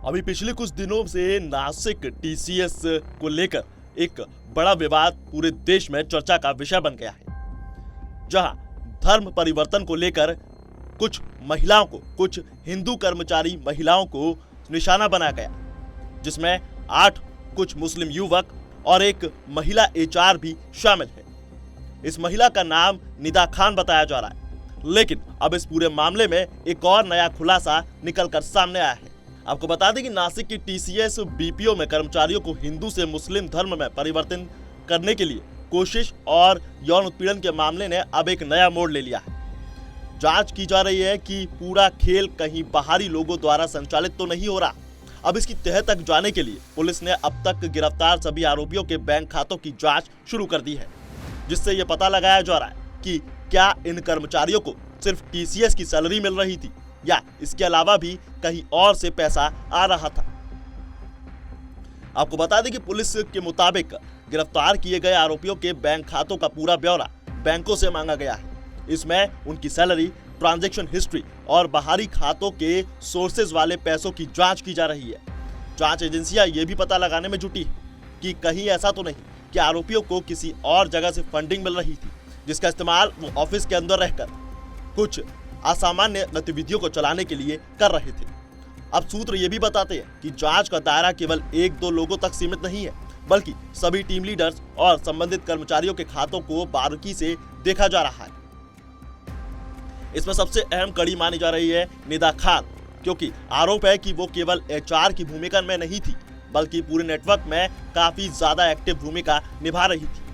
अभी पिछले कुछ दिनों से नासिक टीसीएस को लेकर एक बड़ा विवाद पूरे देश में चर्चा का विषय बन गया है, जहां धर्म परिवर्तन को लेकर कुछ महिलाओं को, कुछ हिंदू कर्मचारी महिलाओं को निशाना बनाया गया, जिसमें 8 कुछ मुस्लिम युवक और एक महिला एचआर भी शामिल है। इस महिला का नाम निदा खान बताया जा रहा है, लेकिन अब इस पूरे मामले में एक और नया खुलासा निकलकर सामने आया है। आपको बता दें कि नासिक की टीसीएस बीपीओ में कर्मचारियों को हिंदू से मुस्लिम धर्म में परिवर्तन करने के लिए कोशिश और यौन उत्पीड़न के मामले ने अब एक नया मोड़ ले लिया है। जांच की जा रही है कि पूरा खेल कहीं बाहरी लोगों द्वारा संचालित तो नहीं हो रहा। अब इसकी तह तक जाने के लिए पुलिस ने अब तक गिरफ्तार सभी आरोपियों के बैंक खातों की जांच शुरू कर दी है, जिससे यह पता लगाया जा रहा है कि क्या इन कर्मचारियों को सिर्फ टीसीएस की सैलरी मिल रही थी या इसके अलावा भी कहीं और से पैसा आ रहा था। आपको बता दें कि पुलिस के मुताबिक गिरफ्तार किए गए आरोपियों के बैंक खातों का पूरा ब्यौरा बैंकों से मांगा गया है। इसमें उनकी सैलरी, ट्रांजैक्शन हिस्ट्री और बाहरी खातों के सोर्सेज वाले पैसों की जांच की जा रही है। जांच एजेंसियां यह भी पता लगाने में जुटी है कि कहीं ऐसा तो नहीं कि आरोपियों को किसी और जगह से फंडिंग मिल रही थी, जिसका इस्तेमाल वो ऑफिस के अंदर रहकर कुछ असामान्य गतिविधियों को चलाने के लिए कर रहे थे। अब सूत्र ये भी बताते हैं कि जांच का दायरा केवल 1-2 लोगों तक सीमित नहीं है, बल्कि सभी टीम लीडर्स और संबंधित कर्मचारियों के खातों को बारीकी से देखा जा रहा है। इसमें सबसे अहम कड़ी मानी जा रही है निदा खान, क्योंकि आरोप है कि वो केवल एचआर की भूमिका में नहीं थी, बल्कि पूरे नेटवर्क में काफी ज्यादा एक्टिव भूमिका निभा रही थी।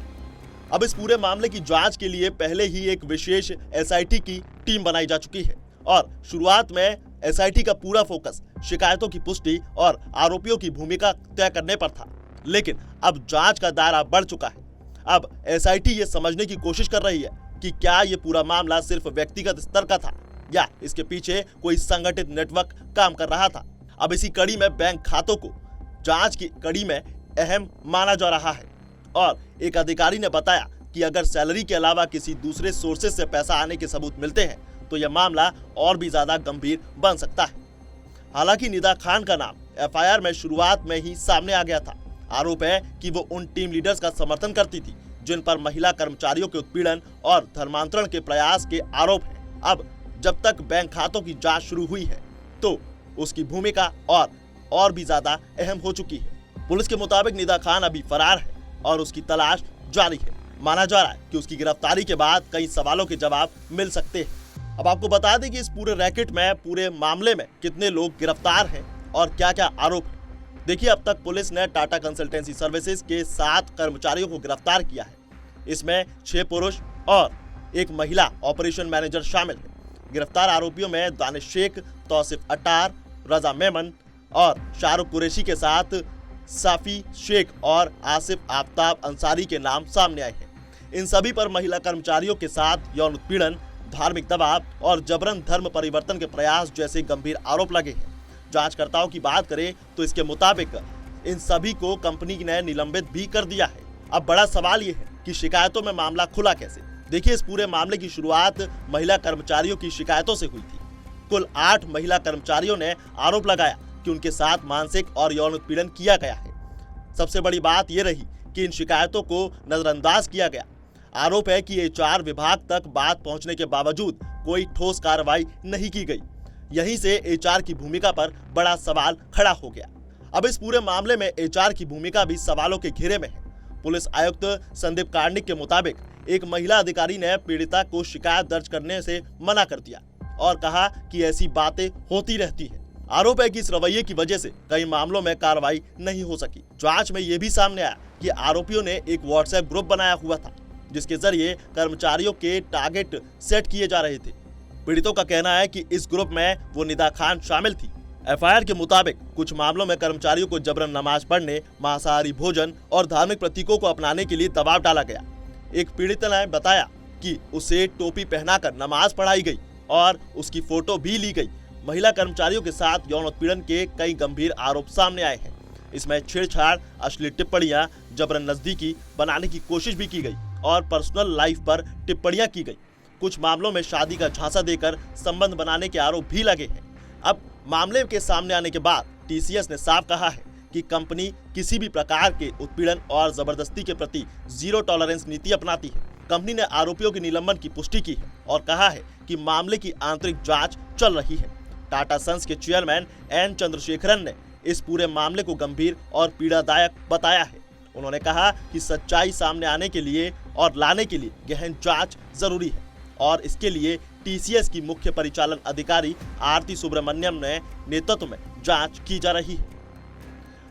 अब इस पूरे मामले की जांच के लिए पहले ही एक विशेष एसआईटी की टीम बनाई जा चुकी है और शुरुआत में एसआईटी का पूरा फोकस शिकायतों की पुष्टि और आरोपियों की भूमिका तय करने पर था, लेकिन अब जांच का दायरा बढ़ चुका है। अब एसआईटी ये समझने की कोशिश कर रही है कि क्या ये पूरा मामला सिर्फ व्यक्तिगत स्तर का था या इसके पीछे कोई संगठित नेटवर्क काम कर रहा था। अब इसी कड़ी में बैंक खातों को जांच की कड़ी में अहम माना जा रहा है और एक अधिकारी ने बताया कि अगर सैलरी के अलावा किसी दूसरे सोर्सेज से पैसा आने के सबूत मिलते हैं तो यह मामला और भी ज्यादा गंभीर बन सकता है। हालांकि निदा खान का नाम एफआईआर में शुरुआत में ही सामने आ गया था। आरोप है कि वो उन टीम लीडर्स का समर्थन करती थी जिन पर महिला कर्मचारियों के उत्पीड़न और धर्मांतरण के प्रयास के आरोप हैं। अब जब तक बैंक खातों की जांच शुरू हुई है तो उसकी भूमिका और भी ज्यादा अहम हो चुकी है। पुलिस के मुताबिक निदा खान अभी फरार है और उसकी तलाश जारी है। माना जा रहा है कि उसकी गिरफ्तारी के बाद कई सवालों के जवाब मिल सकते हैं। अब आपको बता दें कि इस पूरे रैकेट में, पूरे मामले में कितने लोग गिरफ्तार हैं और क्या क्या आरोप हैं। देखिए, अब तक पुलिस ने टाटा कंसल्टेंसी सर्विसेज के 7 कर्मचारियों को गिरफ्तार किया है। इसमें 6 पुरुष और 1 महिला ऑपरेशन मैनेजर शामिल है। गिरफ्तार आरोपियों में दानिश शेख, तौसिफ अटार, रजा मेमन और शाहरुख कुरैशी के साथ साफी शेख और आसिफ आफ्ताब अंसारी के नाम सामने आए हैं। इन सभी पर महिला कर्मचारियों के साथ यौन उत्पीड़न, धार्मिक दबाव और जबरन धर्म परिवर्तन के प्रयास जैसे गंभीर आरोप लगे हैं। जांचकर्ताओं की बात करें तो इसके मुताबिक इन सभी को कंपनी ने निलंबित भी कर दिया है। अब बड़ा सवाल ये है कि शिकायतों में मामला खुला कैसे। देखिए, इस पूरे मामले की शुरुआत महिला कर्मचारियों की शिकायतों से हुई थी। कुल 8 महिला कर्मचारियों ने आरोप लगाया कि उनके साथ मानसिक और यौन उत्पीड़न किया गया है। सबसे बड़ी बात यह रही कि इन शिकायतों को नजरअंदाज किया गया। आरोप है कि एचआर विभाग तक बात पहुंचने के बावजूद कोई ठोस कार्रवाई नहीं की गई। यहीं से एचआर की भूमिका पर बड़ा सवाल खड़ा हो गया। अब इस पूरे मामले में एचआर की भूमिका भी सवालों के घेरे में है। पुलिस आयुक्त संदीप कार्णिक के मुताबिक एक महिला अधिकारी ने पीड़िता को शिकायत दर्ज करने से मना कर दिया और कहा कि ऐसी बातें होती रहती है। आरोप है कि इस रवैये की वजह से कई मामलों में कार्रवाई नहीं हो सकी। जांच में यह भी सामने आया कि आरोपियों ने एक व्हाट्सएप ग्रुप बनाया हुआ था, जिसके जरिए कर्मचारियों के टारगेट सेट किए जा रहे थे। पीड़ितों का कहना है कि इस ग्रुप में वो निदा खान शामिल थी। एफआईआर के मुताबिक कुछ मामलों में कर्मचारियों को जबरन नमाज पढ़ने, मांसाहारी भोजन और धार्मिक प्रतीकों को अपनाने के लिए दबाव डाला गया। एक पीड़ित ने बताया कि उसे टोपी पहनाकर नमाज पढ़ाई गई और उसकी फोटो भी ली गई। महिला कर्मचारियों के साथ यौन उत्पीड़न के कई गंभीर आरोप सामने आए हैं। इसमें छेड़छाड़, अश्लील टिप्पणियां, जबरन नजदीकी बनाने की कोशिश भी की गई और पर्सनल लाइफ पर टिप्पणियां की गई। कुछ मामलों में शादी का झांसा देकर संबंध बनाने के आरोप भी लगे हैं। अब मामले के सामने आने के बाद टीसीएस ने साफ कहा है कि कंपनी किसी भी प्रकार के उत्पीड़न और जबरदस्ती के प्रति जीरो टॉलरेंस नीति अपनाती है। कंपनी ने आरोपियों के निलंबन की पुष्टि की है और कहा है कि मामले की आंतरिक जांच चल रही है। टाटा सन्स के चेयरमैन एन चंद्रशेखरन ने इस पूरे मामले को गंभीर और पीड़ादायक बताया है। उन्होंने कहा कि सच्चाई सामने आने के लिए और लाने के लिए गहन जांच जरूरी है और इसके लिए टीसीएस की मुख्य परिचालन अधिकारी आरती सुब्रमण्यम ने नेतृत्व में जांच की जा रही है।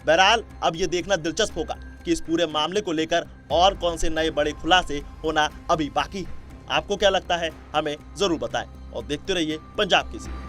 बहरहाल अब ये देखना दिलचस्प होगा कि इस पूरे मामले को लेकर और कौन से नए बड़े खुलासे होना अभी बाकी है। आपको क्या लगता है, हमें जरूर बताएं और देखते रहिए पंजाब केसरी।